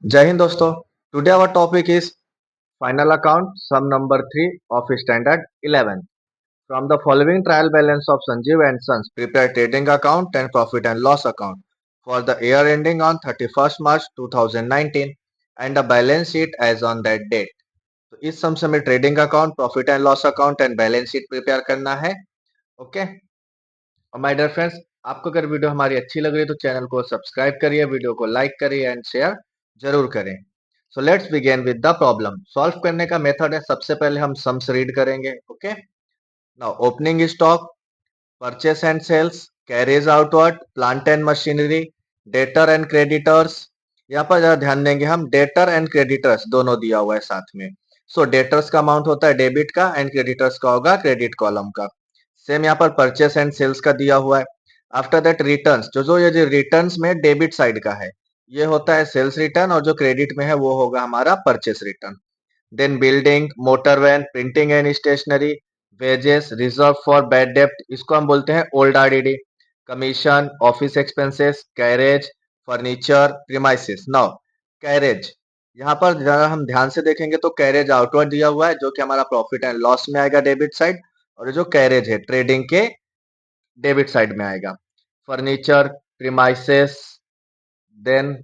जय हिंद दोस्तों। Today our topic is final account sum number 3 of standard 11. From the following trial balance of Sanjeev and Sons, prepare trading account and profit and loss account for the year ending on 31st March 2019 and a balance sheet as on that date. तो इस सम से हमें trading account, profit and loss account and balance sheet prepare करना है। Okay my dear friends, आपको अगर video हमारी अच्छी लग रही है तो चैनल को सब्सक्राइब करिए, वीडियो को लाइक करिए एंड शेयर जरूर करें। So let's begin with the problem. Solve करने का मेथड है, सबसे पहले हम सम्स रीड करेंगे। Okay now opening stock, purchase and sales, carriage outward, plant and machinery, debtor and creditors. यहाँ पर जरा ध्यान देंगे, हम डेटर एंड क्रेडिटर्स दोनों दिया हुआ है साथ में। सो डेटर्स का अमाउंट होता है डेबिट का एंड क्रेडिटर्स का होगा क्रेडिट कॉलम का। सेम यहाँ पर परचेस एंड सेल्स का दिया हुआ है। आफ्टर दैट रिटर्न्स, जो ये जो रिटर्न्स में डेबिट साइड का है ये होता है सेल्स रिटर्न, और जो क्रेडिट में है वो होगा हमारा purchase return. Then building, motor van, printing and stationery, wages, reserve for bad डेप्ट, इसको हम बोलते हैं old RDD, commission, office expenses, carriage, furniture, premises. Now carriage, यहाँ पर जरा हम ध्यान से देखेंगे तो कैरेज आउटवर्ड दिया हुआ है जो कि हमारा प्रॉफिट एंड लॉस में आएगा डेबिट साइड, और जो कैरेज है ट्रेडिंग के डेबिट साइड में आएगा। Furniture, premises, then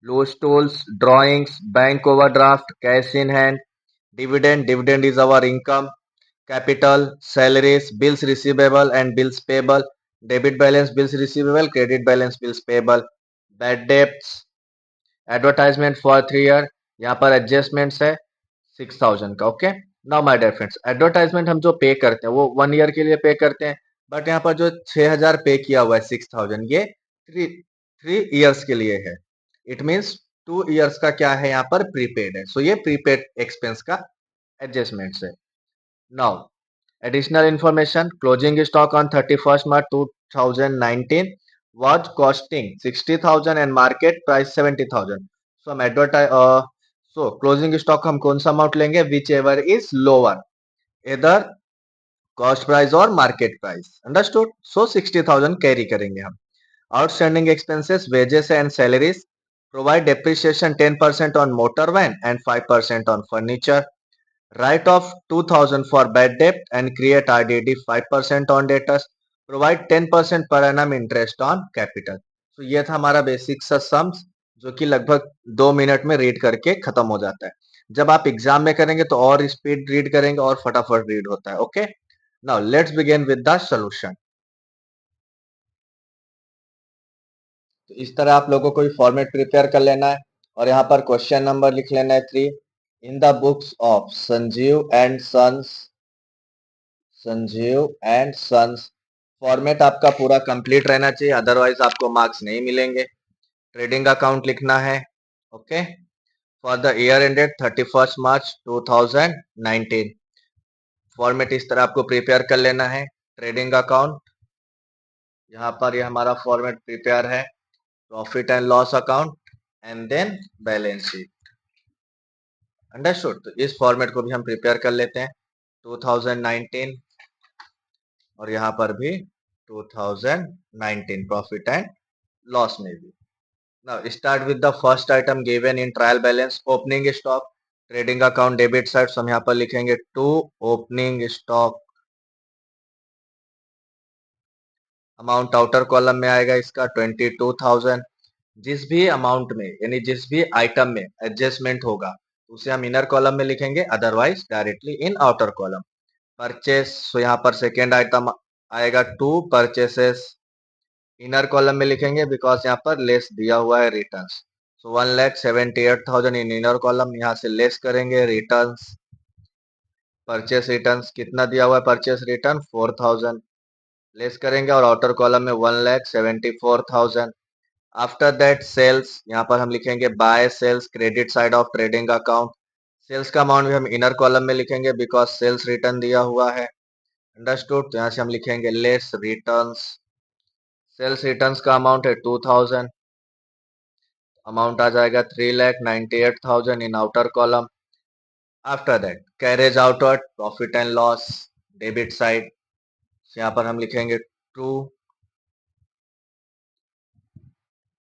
loose tools, drawings, bank overdraft, cash in hand, dividend is our income, capital, salaries, bills receivable and bills payable, debit balance, bills receivable, credit balance, bills payable, bad debts, advertisement for 3 year, यहाँ पर adjustments है 6000 का। Okay now my dear friends, advertisement हम जो पे करते हैं वो 1 ईयर के लिए पे करते हैं, बट यहाँ पर जो 6000 पे किया हुआ है 6000, ये थ्री थ्री ईयर्स के लिए है। इट मीन्स 2 ईयर्स का क्या है यहाँ पर प्रीपेड है। सो ये प्रीपेड एक्सपेंस का एडजस्टमेंट है। Now additional information, closing stock on 31st March 2019 was costing 60,000 and market price 70,000. So हम closing stock हम कौन सा अमाउंट लेंगे, whichever is lower, either cost price और market price, understood? So 60,000 carry करेंगे हम। Outstanding expenses, wages and salaries, provide depreciation 10% on motor van and 5% on furniture. Write off 2000 for bad debt and create RDD 5% on debtors. Provide 10% per annum interest on capital. तो ये था हमारा basic सा sums, जो कि लगभग 2 minute में read करके खत्म हो जाता है। जब आप एग्जाम में करेंगे तो और स्पीड रीड करेंगे और फटाफट रीड होता है। Okay now let's begin with the solution. तो इस तरह आप लोगों को भी फॉर्मेट प्रिपेयर कर लेना है, और यहाँ पर क्वेश्चन नंबर लिख लेना है 3। In the books of Sanjeev and sons, format आपका पूरा कंप्लीट रहना चाहिए, अदरवाइज आपको मार्क्स नहीं मिलेंगे। ट्रेडिंग अकाउंट लिखना है। Okay for the year ended 31st March 2019, format इस तरह आपको प्रिपेयर कर लेना है। ट्रेडिंग अकाउंट, यहाँ पर ये हमारा फॉर्मेट प्रिपेयर है, profit and loss account and then balance sheet. Understood? तो इस फॉर्मेट को भी हम प्रिपेयर कर लेते हैं, 2019, और यहाँ पर भी 2019 प्रॉफिट एंड लॉस में भी। Now start with the first item given in trial balance, opening stock, trading account debit side। So हम यहाँ पर लिखेंगे to opening stock, amount outer column में आएगा इसका 22,000। जिस भी अमाउंट में यानी जिस भी आइटम में एडजस्टमेंट होगा उसे हम इनर कॉलम में लिखेंगे, otherwise directly in outer column. Purchase, so यहाँ पर सेकेंड आइटम आएगा टू परचेसेस, इनर कॉलम में लिखेंगे बिकॉज यहाँ पर लेस दिया हुआ है returns. So 1,78,000 in inner column, यहाँ से लेस करेंगे रिटर्न्स। परचेस रिटर्न्स कितना दिया हुआ है, परचेस रिटर्न 4,000, लेस करेंगे और आउटर कॉलम में 1,74,000। आफ्टर दैट सेल्स, यहाँ पर हम लिखेंगे by sales, credit side of trading account. Sales का अमाउंट भी हम इनर कॉलम में लिखेंगे बिकॉज सेल्स रिटर्न दिया हुआ है। अंडरस्टूड? तो यहाँ से हम लिखेंगे लेस रिटर्न्स। सेल्स रिटर्न्स का अमाउंट है 2,000, अमाउंट आ जाएगा 3,98,000 in outer column. After that carriage outward, profit and loss, debit side, यहाँ पर हम लिखेंगे to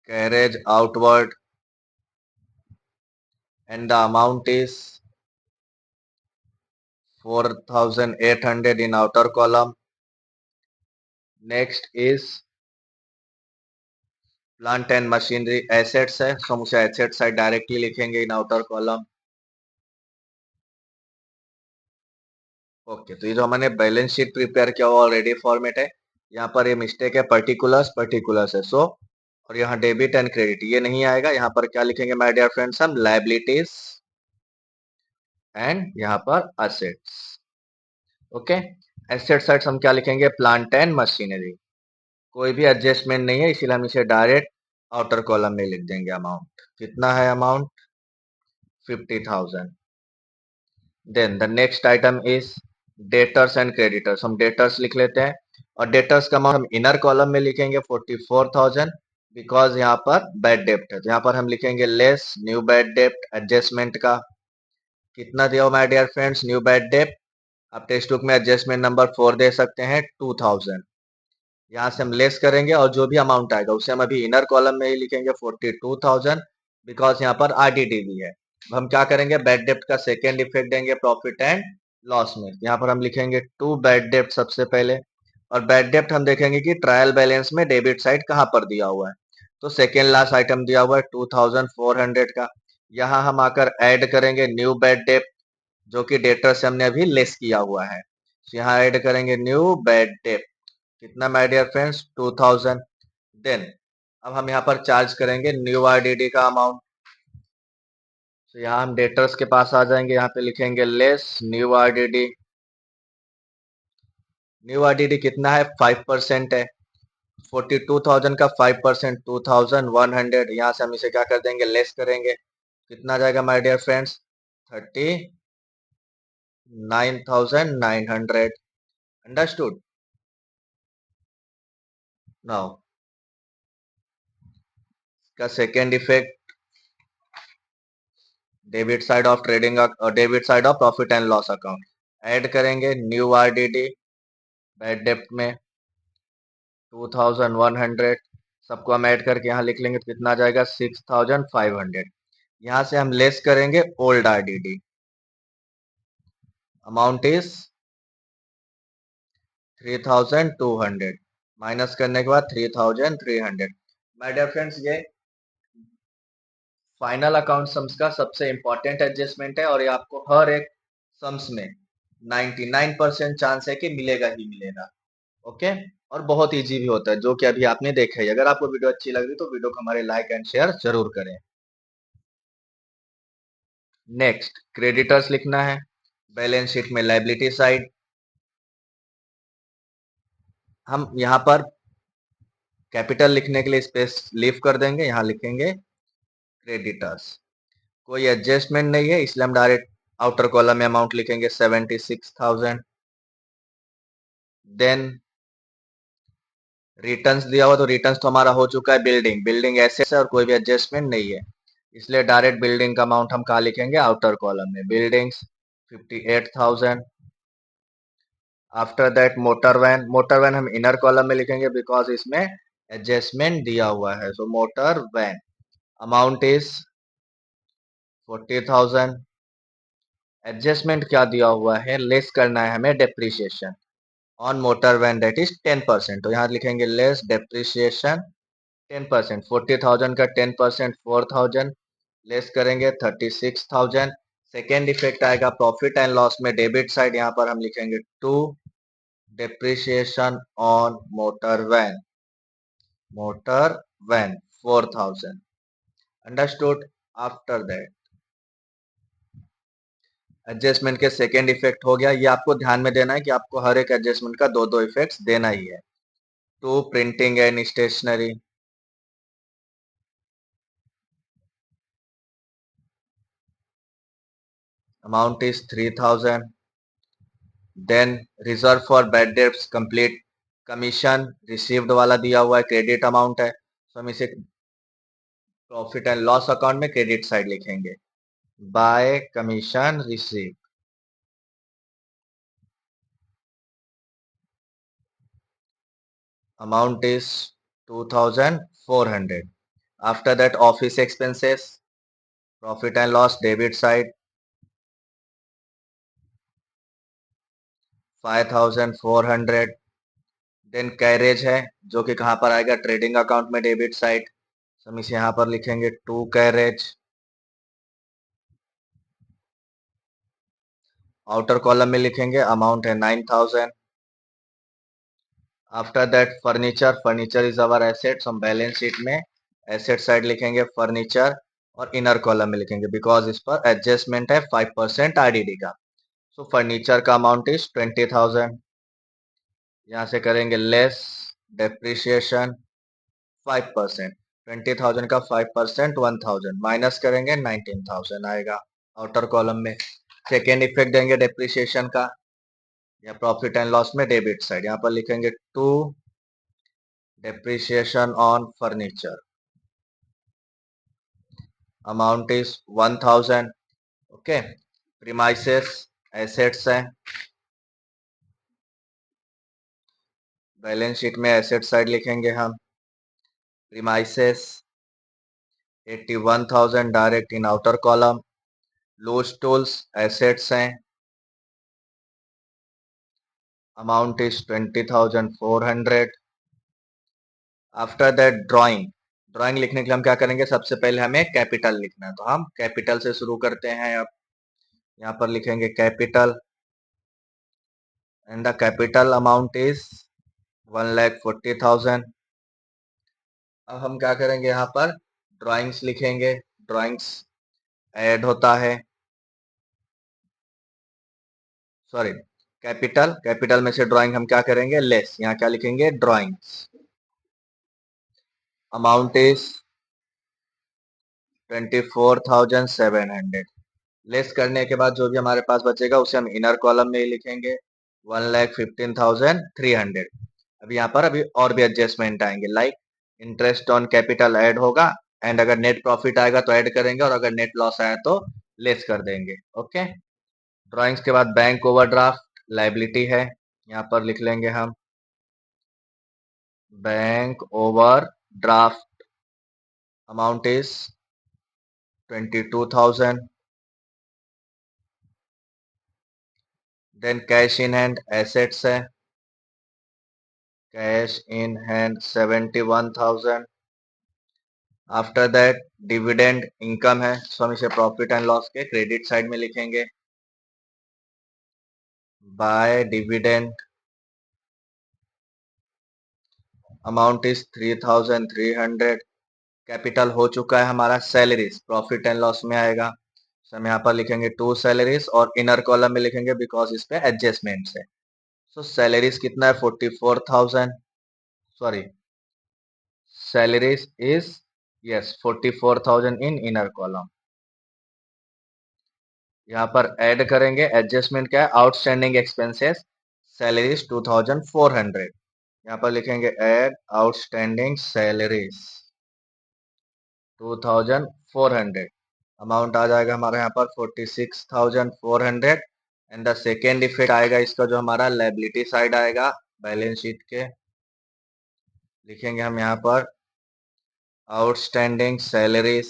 carriage outward and the amount is 4,800 in outer column. Next is plant and machinery assets है, तो हम उसे एसेट साइड डायरेक्टली लिखेंगे इन outer column. Okay, तो ये जो हमने बैलेंस शीट प्रिपेयर किया हुआ ऑलरेडी फॉर्मेट है, यहाँ पर ये मिस्टेक है, पर्टिकुलर्स पर्टिकुलर्स है, सो और यहाँ डेबिट एंड क्रेडिट ये नहीं आएगा। यहाँ पर क्या लिखेंगे माय डियर फ्रेंड्स, हम लायबिलिटीज एंड यहाँ पर असेट्स। ओके, एसेट साइड हम क्या लिखेंगे, प्लांट एंड मशीनरी। कोई भी एडजस्टमेंट नहीं है, इसीलिए हम इसे डायरेक्ट आउटर कॉलम में लिख देंगे। अमाउंट कितना है, amount 50,000। Then the next item is debtors and creditors. हम डेटर्स लिख लेते हैं और डेटर्स का अमाउंट हम इनर कॉलम में लिखेंगे 44,000, बिकॉज यहाँ पर बैड डेप्ट है, तो यहाँ पर हम लिखेंगे लेस न्यू बैड डेप्ट एडजस्टमेंट का। कितना दिया हो my dear friends new bad डेप्ट, आप टेक्स्ट बुक में एडजस्टमेंट नंबर 4 दे सकते हैं, 2000। यहाँ से हम लेस करेंगे और जो भी अमाउंट आएगा उसे हम अभी इनर कॉलम में ही लिखेंगे 42,000, बिकॉज यहाँ पर आरडीडी भी है। अब हम क्या करेंगे, बैड डेप्ट का सेकेंड इफेक्ट देंगे प्रॉफिट एंड लॉस में। यहाँ पर हम लिखेंगे टू बैड डेप्ट सबसे पहले, और बैड डेप्ट हम देखेंगे कि ट्रायल बैलेंस में डेबिट साइड कहाँ पर दिया हुआ है, तो सेकेंड लास्ट आइटम दिया हुआ है 2,400 का। यहाँ हम आकर ऐड करेंगे न्यू बैड डेप्ट, जो कि डेटर से हमने अभी लेस किया हुआ है, तो यहाँ ऐड करेंगे न्यू बैड डेप्ट। कितना माय डियर फ्रेंड्स, 2000। देन अब हम यहाँ पर चार्ज करेंगे न्यू आरडीडी का अमाउंट, तो यहाँ हम डेटर्स के पास आ जाएंगे, यहाँ पे लिखेंगे less new RDD. New RDD कितना है, 5% है, 42,000 का 5% 2,100। यहाँ से हम इसे क्या कर देंगे, लेस करेंगे, कितना जाएगा my dear friends, 39,900। Understood. Now का second effect, debit side of trading, debit side of profit and loss account, add करेंगे न्यू आरडीडी बैड डेप्ट में 2,100। सबको हम ऐड करके यहाँ लिख लेंगे, तो कितना आ जाएगा 6,500। यहाँ से हम लेस करेंगे old RDD, amount is 3,200, minus करने के बाद 3,300। माय डियर फ्रेंड्स, ये फाइनल अकाउंट सम्स का सबसे इंपॉर्टेंट एडजस्टमेंट है, और ये आपको हर एक सम्स में 99% चांस है कि मिलेगा ही मिलेगा। ओके, और बहुत इजी भी होता है, जो कि अभी आपने देखा है। अगर आपको वीडियो अच्छी लग रही तो वीडियो को हमारे लाइक एंड शेयर जरूर करें। नेक्स्ट क्रेडिटर्स लिखना है, बैलेंस शीट में लायबिलिटी साइड हम यहाँ पर कैपिटल लिखने के लिए स्पेस लीव कर देंगे, यहाँ लिखेंगे क्रेडिटर्स। कोई एडजस्टमेंट नहीं है, इसलिए हम डायरेक्ट आउटर कॉलम में अमाउंट लिखेंगे 76,000। देन रिटर्न्स दिया हुआ, तो रिटर्न्स तो हमारा हो चुका है, बिल्डिंग बिल्डिंग एसेट्स है और कोई भी एडजस्टमेंट नहीं है, इसलिए डायरेक्ट बिल्डिंग का अमाउंट हम कहाँ लिखेंगे, आउटर कॉलम में, buildings 58,000। After that motor van, motor van हम इनर कॉलम में लिखेंगे, बिकॉज इसमें एडजस्टमेंट दिया हुआ है, so motor van amount is 40,000। Adjustment क्या दिया हुआ है, लेस करना है हमें depreciation on motor van, that is 10%, तो यहाँ लिखेंगे लेस डेप्रिसिएशन 10%। 40,000 का 10% 4,000, लेस करेंगे 36,000। सेकेंड इफेक्ट आएगा प्रॉफिट एंड लॉस में, डेबिट साइड, यहाँ पर हम लिखेंगे to depreciation on motor van 4,000। Understood. After that adjustment के सेकेंड इफेक्ट हो गया, ये आपको ध्यान में देना है कि आपको हर एक एडजस्टमेंट का दो दो इफेक्ट्स देना ही है। To printing and stationery, amount is 3,000। Then reserve for bad debts complete, commission received वाला दिया हुआ है, क्रेडिट अमाउंट है, तो हम इसे प्रॉफिट एंड लॉस अकाउंट में क्रेडिट साइड लिखेंगे, by commission receive, amount is 2,400. After that office expenses, profit and loss debit side 5400। Then carriage है जो कि कहाँ पर आएगा, ट्रेडिंग अकाउंट में डेबिट साइड। हम इसे यहाँ पर लिखेंगे टू कैरेज। आउटर कॉलम में लिखेंगे अमाउंट है 9000। After that furniture, furniture is our assets. हम बैलेंस शीट में एसेट साइड लिखेंगे फर्नीचर, और इनर कॉलम में लिखेंगे बिकॉज इस पर एडजस्टमेंट है 5% आरडीडी का। सो फर्नीचर का अमाउंट इज 20,000। यहाँ से करेंगे लेस डेप्रिसिएशन 5%। 20,000 का 5% 1000 माइनस करेंगे 19,000 आएगा आउटर कॉलम में। सेकेंड इफेक्ट देंगे डेप्रिसिएशन का, या प्रॉफिट एंड लॉस में डेबिट साइड, यहाँ पर लिखेंगे to depreciation on furniture, amount is 1000। Okay, premises assets हैं, बैलेंस शीट में एसेट साइड लिखेंगे हम premises 81,000 direct in outer column. Loose tools assets हैं, amount is 20,400। After that drawing, drawing लिखने के लिए हम क्या करेंगे, सबसे पहले हमें कैपिटल लिखना है, तो हम कैपिटल से शुरू करते हैं। अब यहाँ पर लिखेंगे capital, and the capital amount is 1,40,000। अब हम क्या करेंगे, यहाँ पर ड्राइंग्स लिखेंगे, ड्राइंग्स ऐड होता है, सॉरी कैपिटल, कैपिटल में से ड्राइंग हम क्या करेंगे लेस, यहाँ क्या लिखेंगे ड्राइंग्स, अमाउंट इज 24,700। लेस करने के बाद जो भी हमारे पास बचेगा उसे हम इनर कॉलम में ही लिखेंगे 1,15,300। अभी यहाँ पर अभी और भी एडजस्टमेंट आएंगे, like interest on capital add होगा, एंड अगर नेट प्रॉफिट आएगा तो ऐड करेंगे, और अगर नेट लॉस आया तो लेस कर देंगे। ओके, ड्राइंग्स के बाद बैंक ओवरड्राफ्ट लाइबिलिटी है, यहाँ पर लिख लेंगे हम bank overdraft, amount is 22,000। Then cash in hand assets है, cash in hand 71,000। After that dividend income है, तो हम इसे प्रॉफिट एंड लॉस के क्रेडिट साइड में लिखेंगे by dividend, amount is 3,300। Capital हो चुका है हमारा, सैलरीज प्रॉफिट एंड लॉस में आएगा, तो हम यहाँ पर लिखेंगे टू सैलरीज, और इनर कॉलम में लिखेंगे बिकॉज इस पे एडजस्टमेंट्स है। सो सैलरीज कितना है 44,000, sorry salaries is yes 44,000 in inner column. यहाँ पर ऐड करेंगे, एडजस्टमेंट क्या है आउटस्टैंडिंग एक्सपेंसेस, सैलरीज 2,400। यहाँ पर लिखेंगे ऐड आउटस्टैंडिंग सैलरीज 2,400, अमाउंट आ जाएगा हमारे यहाँ पर 46,400। एंड द सेकेंड इफेक्ट आएगा इसका, जो हमारा लायबिलिटी साइड आएगा बैलेंस शीट के, लिखेंगे हम यहाँ पर outstanding salaries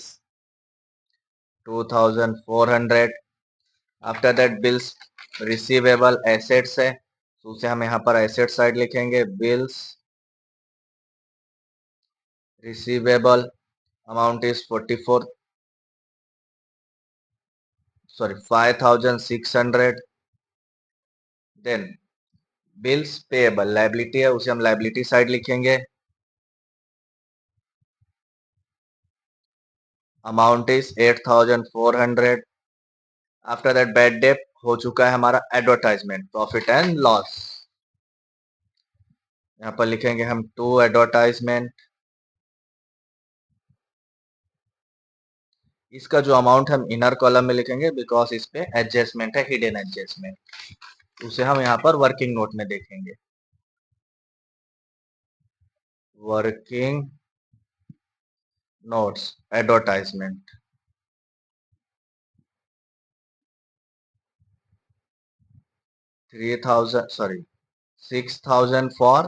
2,400। After that bills receivable assets है, तो उसे हम यहाँ पर एसेट साइड लिखेंगे bills receivable, amount is 44 sorry 5,600। Then bills payable liability है, उसे हम लायबिलिटी साइड लिखेंगे, amount is 8,400। After that bad debt हो चुका है हमारा एडवर्टाइजमेंट प्रॉफिट एंड लॉस, यहाँ पर लिखेंगे हम टू एडवर्टाइजमेंट। इसका जो अमाउंट हम इनर कॉलम में लिखेंगे बिकॉज इस पे एडजस्टमेंट है, हिडन एडजस्टमेंट, उसे हम यहाँ पर वर्किंग नोट में देखेंगे working notes advertisement 3,000 sorry 6,000 for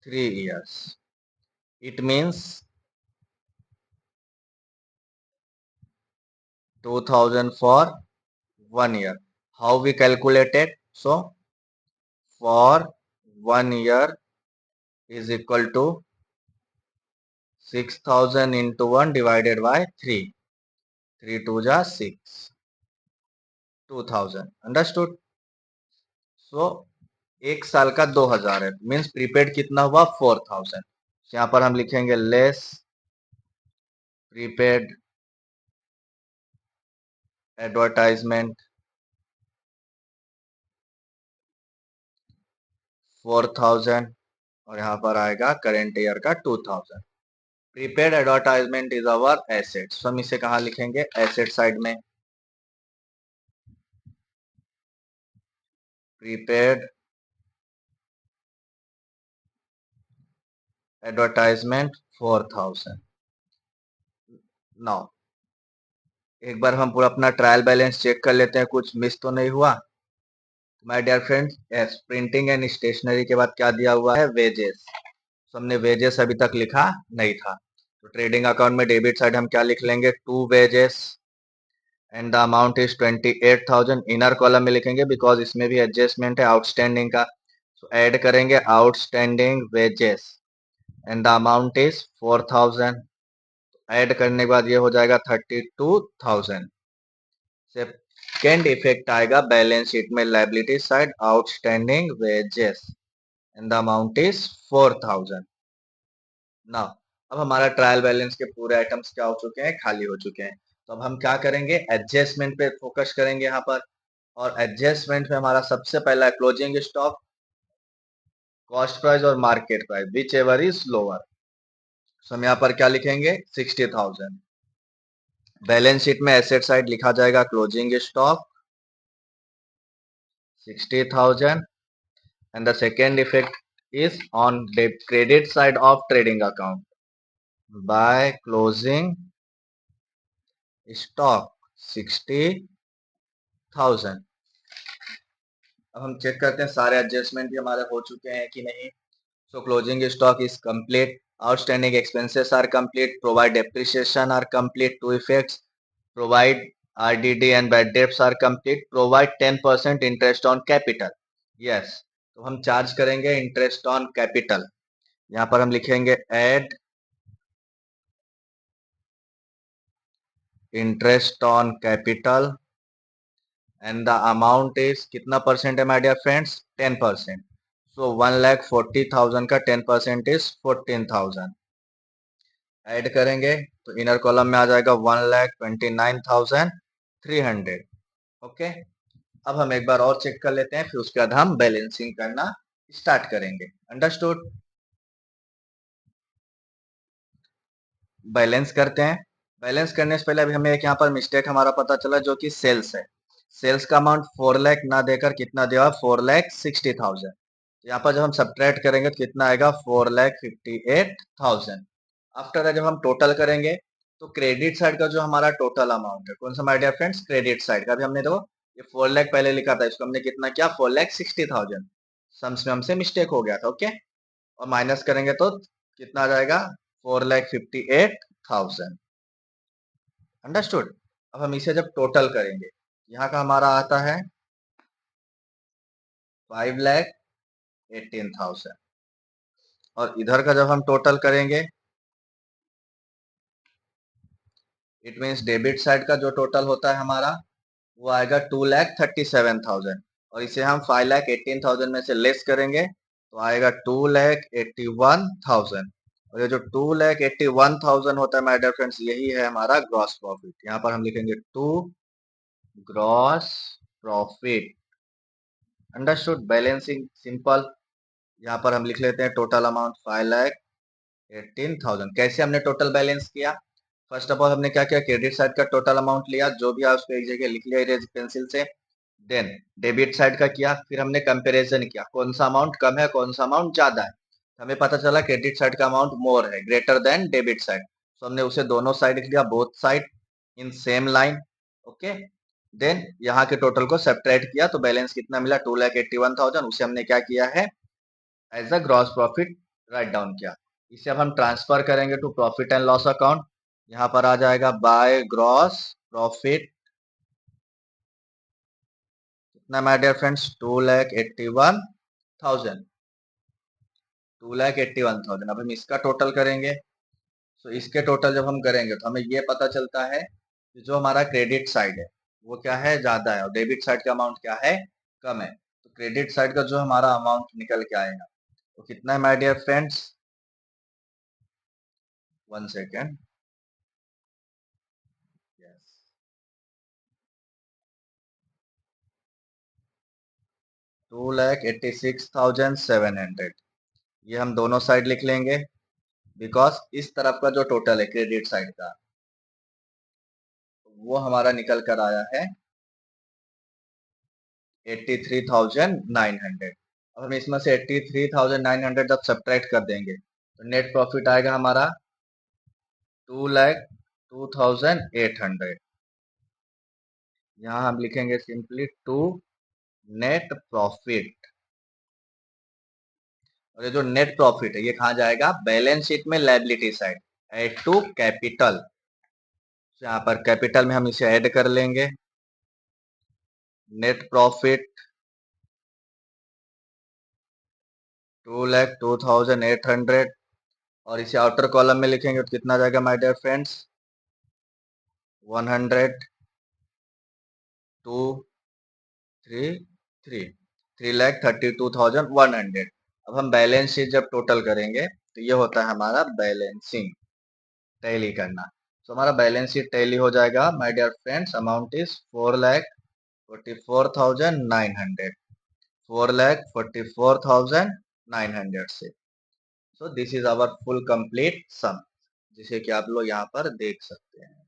3 years। It means 2000 for 1 year. How we calculate it? So for 1 year is equal to 6000 into 1 divided by 3. 3 2 जा 6. 2000. Understood? So एक साल का 2000 है, मीन्स प्रीपेड कितना हुआ 4000. यहाँ पर हम लिखेंगे लेस प्रीपेड एडवर्टाइजमेंट 4000 और यहाँ पर आएगा करेंट ईयर का 2000. Prepaid advertisement is our assets. हम इसे कहाँ लिखेंगे? एसेट साइड में. Prepaid advertisement 4000. नाउ एक बार हम पूरा अपना ट्रायल बैलेंस चेक कर लेते हैं, कुछ मिस तो नहीं हुआ. My dear friends, yes, printing and stationery के बाद क्या दिया हुआ है? वेजेस. तो हमने वेजेस अभी तक लिखा नहीं था. तो ट्रेडिंग अकाउंट में डेबिट साइड हम क्या लिख लेंगे? 2 wages and the amount is 28,000. Inner column में लिखेंगे बिकॉज इसमें भी एडजस्टमेंट है आउटस्टैंडिंग का. तो ऐड करेंगे outstanding wages and the amount is 4000. Add करने के बाद ये हो जाएगा 32,000. सेकेंड इफेक्ट आएगा बैलेंस शीट में liability side outstanding wages and the amount is 4000. ना अब हमारा ट्रायल बैलेंस के पूरे आइटम्स क्या हो चुके हैं? खाली हो चुके हैं. तो अब हम क्या करेंगे? एडजस्टमेंट पे फोकस करेंगे यहाँ पर. और एडजस्टमेंट में हमारा सबसे पहला क्लोजिंग स्टॉक, कॉस्ट प्राइस और market price, which ever is lower. तो हम यहाँ पर क्या लिखेंगे? 60,000. बैलेंस शीट में एसेट साइड लिखा जाएगा closing stock 60,000 and the second effect is on the credit side of trading account by closing stock 60,000. अब हम चेक करते हैं सारे एडजस्टमेंट भी हमारे हो चुके हैं कि नहीं. So closing stock is complete. Outstanding expenses are complete. Provide depreciation are complete. Two effects. Provide RDD and bad debts are complete. Provide 10% interest on capital. Yes. तो हम चार्ज करेंगे इंटरेस्ट ऑन कैपिटल. यहाँ पर हम लिखेंगे add interest on capital and the amount is कितना percent है my dear friends? 10%. So 1,40,000 का 10% इज 14,000. ऐड करेंगे तो इनर कॉलम में आ जाएगा 1,29,300. ओके. अब हम एक बार और चेक कर लेते हैं, फिर उसके बाद हम बैलेंसिंग करना स्टार्ट करेंगे. अंडरस्टूड? बैलेंस करते हैं. बैलेंस करने से पहले अभी हमें एक यहाँ पर मिस्टेक हमारा पता चला जो कि सेल्स है. सेल्स का अमाउंट 4 लाख ना देकर कितना दिया? 4,60,000. यहाँ पर जब हम सब्ट्रैक्ट करेंगे तो कितना आएगा? 4,58,000. आफ्टर जब हम टोटल करेंगे तो क्रेडिट साइड का जो हमारा टोटल अमाउंट है, कौन सा my dear friends? Credit side का. भी हमने देखो ये 4 लाख पहले लिखा था, इसको हमने कितना किया? 4,60,000. सम्स में हमसे मिस्टेक हो गया था. ओके. और माइनस करेंगे तो कितना आ जाएगा? 4,58,000. अंडरस्टूड? अब हम इसे जब टोटल करेंगे, यहाँ का हमारा आता है 5,18,000. और इधर का जब हम टोटल करेंगे, इट मीन्स डेबिट साइड का जो टोटल होता है हमारा वो आएगा 2,37,000. और इसे हम 5,18,000 में से लेस करेंगे तो आएगा 2,81,000. और ये जो 2,81,000 होता है माय डियर फ्रेंड्स, यही है हमारा ग्रॉस प्रॉफिट. यहाँ पर हम लिखेंगे to gross profit. Understood? Balancing simple. यहाँ पर हम लिख लेते हैं टोटल अमाउंट 5,18,000. कैसे हमने टोटल बैलेंस किया? फर्स्ट ऑफ ऑल हमने क्या किया? क्रेडिट साइड का टोटल अमाउंट लिया, जो भी है उसको एक जगह लिख लिया इरेज पेंसिल से. देन डेबिट साइड का किया, फिर हमने कंपैरिजन किया कौन सा अमाउंट कम है कौन सा अमाउंट ज्यादा है. हमें पता चला क्रेडिट साइड का अमाउंट मोर है, ग्रेटर देन डेबिट साइड. तो हमने उसे दोनों साइड लिख लिया, both side in same line. Okay. Then यहाँ के टोटल को सब्ट्रैक्ट किया तो बैलेंस कितना मिला? 2,81,000. उसे हमने क्या किया है? As a gross profit write down किया. इसे अब हम ट्रांसफर करेंगे to profit and loss account. यहाँ पर आ जाएगा बाय ग्रॉस प्रॉफिट कितना माय डियर फ्रेंड्स, 2,81,000, 2,81,000। अब हम इसका टोटल करेंगे। तो इसके टोटल जब हम करेंगे तो हमें ये पता चलता है कि जो हमारा क्रेडिट साइड है वो क्या है, ज्यादा है, और डेबिट साइड का अमाउंट क्या है, कम है। तो क्रेडिट साइड का जो हमारा अमाउंट निकल के आएगा वो कितना है my dear friends, 1 second, yes, 2,86,700। ये हम दोनों साइड लिख लेंगे, बिकॉज इस तरफ का जो टोटल है क्रेडिट साइड का वो हमारा निकल कर आया है 83,900। अब हम इसमें से 83,900 जब सब्ट्रैक्ट कर देंगे तो नेट प्रॉफिट आएगा हमारा 2,02,800। यहाँ हम लिखेंगे सिंपली टू नेट प्रॉफिट। और ये जो नेट प्रॉफिट है ये कहाँ जाएगा, बैलेंस शीट में liability side, add to capital. यहाँ पर कैपिटल में हम इसे ऐड कर लेंगे, नेट प्रॉफिट 2,02,800। और इसे आउटर कॉलम में लिखेंगे तो कितना जाएगा माय डियर फ्रेंड्स, 100, 2, 3, 3,32,100। अब हम बैलेंस शीट जब टोटल करेंगे तो ये होता है हमारा बैलेंसिंग, टैली करना। तो हमारा बैलेंस शीट टैली हो जाएगा my dear friends, amount is 4,44,900, 4,44,900 से। So this is our full complete sum, जिसे कि आप लोग यहाँ पर देख सकते हैं।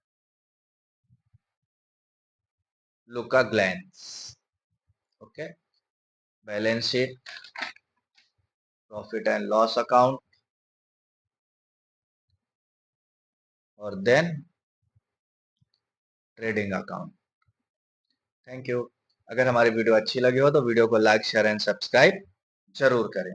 Look a glance, okay, balance sheet, profit and loss account, और then trading account. Thank you. अगर हमारी वीडियो अच्छी लगी हो तो वीडियो को लाइक शेयर एंड सब्सक्राइब जरूर करें।